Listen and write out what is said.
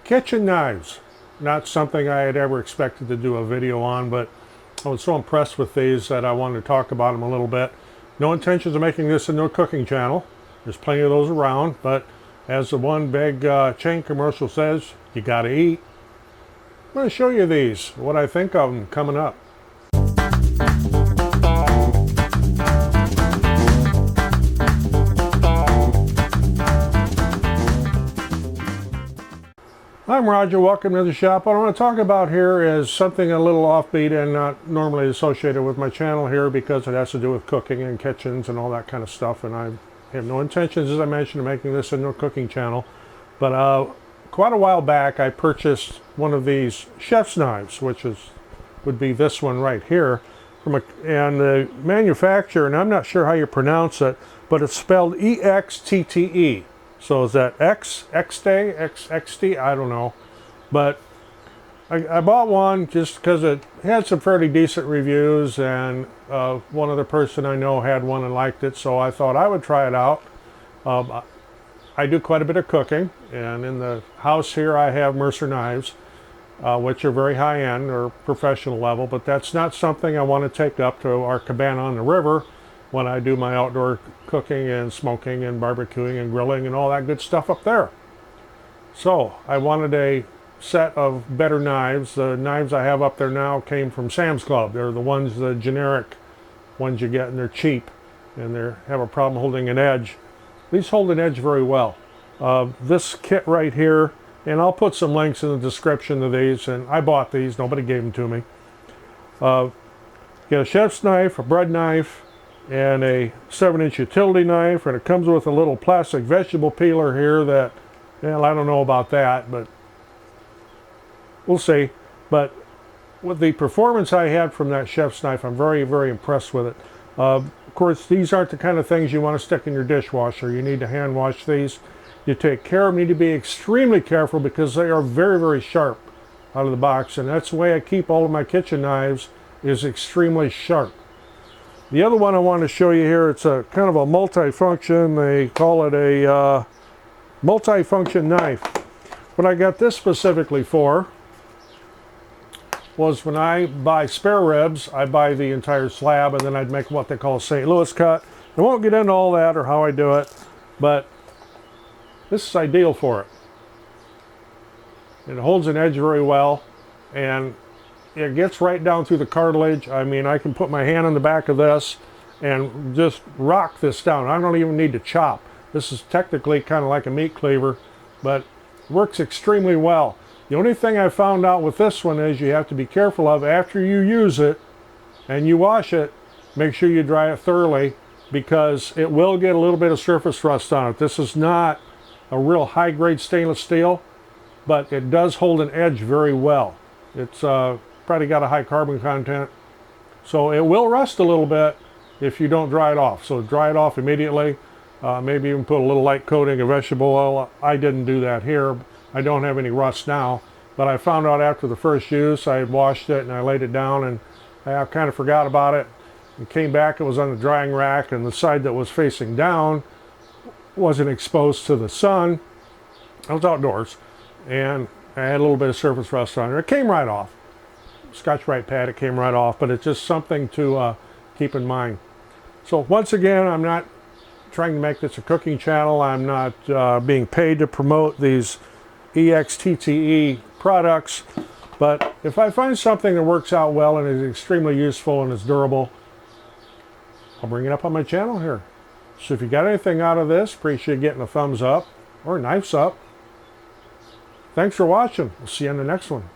Kitchen knives. Not something I had ever expected to do a video on, but I was so impressed with these that I wanted to talk about them a little bit. No intentions of making this a no cooking channel. There's plenty of those around, but as the one big chain commercial says, you gotta eat. I'm going to show you these, what I think of them coming up. I'm Roger, welcome to the shop. What I want to talk about here is something a little offbeat and not normally associated with my channel here because it has to do with cooking and kitchens and all that kind of stuff, and I have no intentions, as I mentioned, of making this a no cooking channel. But quite a while back I purchased one of these chef's knives, which would be this one right here, and the manufacturer, and I'm not sure how you pronounce it, but it's spelled Extte. So is that Extte? I don't know. But I bought one just because it had some fairly decent reviews, and one other person I know had one and liked it, so I thought I would try it out. I do quite a bit of cooking, and in the house here I have Mercer knives, which are very high-end or professional level, but that's not something I want to take up to our cabana on the river when I do my outdoor cooking and smoking and barbecuing and grilling and all that good stuff up there. So I wanted a set of better knives. The knives I have up there now came from Sam's Club. They're the ones, the generic ones you get, and they're cheap and they have a problem holding an edge. These hold an edge very well. This kit right here, and I'll put some links in the description of these, and I bought these, nobody gave them to me. Get a chef's knife, a bread knife, and a 7-inch utility knife, and it comes with a little plastic vegetable peeler here that, well, I don't know about that, but we'll see. But with the performance I had from that chef's knife, I'm very, very impressed with it. Of course, these aren't the kind of things you want to stick in your dishwasher. You need to hand wash these. You take care of them. You need to be extremely careful because they are very, very sharp out of the box, and that's the way I keep all of my kitchen knives, is extremely sharp. The other one I want to show you here, it's a kind of a multi-function, they call it a multi-function knife. What I got this specifically for was when I buy spare ribs, I buy the entire slab, and then I'd make what they call a St. Louis cut. I won't get into all that or how I do it, but this is ideal for it. It holds an edge very well, and it gets right down through the cartilage. I mean, I can put my hand on the back of this and just rock this down. I don't even need to chop. This is technically kind of like a meat cleaver, but works extremely well. The only thing I found out with this one is you have to be careful of, after you use it and you wash it, make sure you dry it thoroughly, because it will get a little bit of surface rust on it. This is not a real high-grade stainless steel, but it does hold an edge very well. It's probably got a high carbon content, so it will rust a little bit if you don't dry it off. So dry it off immediately. Maybe even put a little light coating of vegetable oil. I didn't do that here. I don't have any rust now, but I found out after the first use, I had washed it and I laid it down, and I kind of forgot about it and came back. It was on the drying rack, and the side that was facing down wasn't exposed to the sun. I was outdoors, and I had a little bit of surface rust on it. It came right off. Scotch-Brite pad, it came right off, but it's just something to keep in mind. So once again, I'm not trying to make this a cooking channel. I'm not being paid to promote these Extte products, but if I find something that works out well and is extremely useful and is durable, I'll bring it up on my channel here. So if you got anything out of this, appreciate getting a thumbs up or knifes up. Thanks for watching. We'll see you on the next one.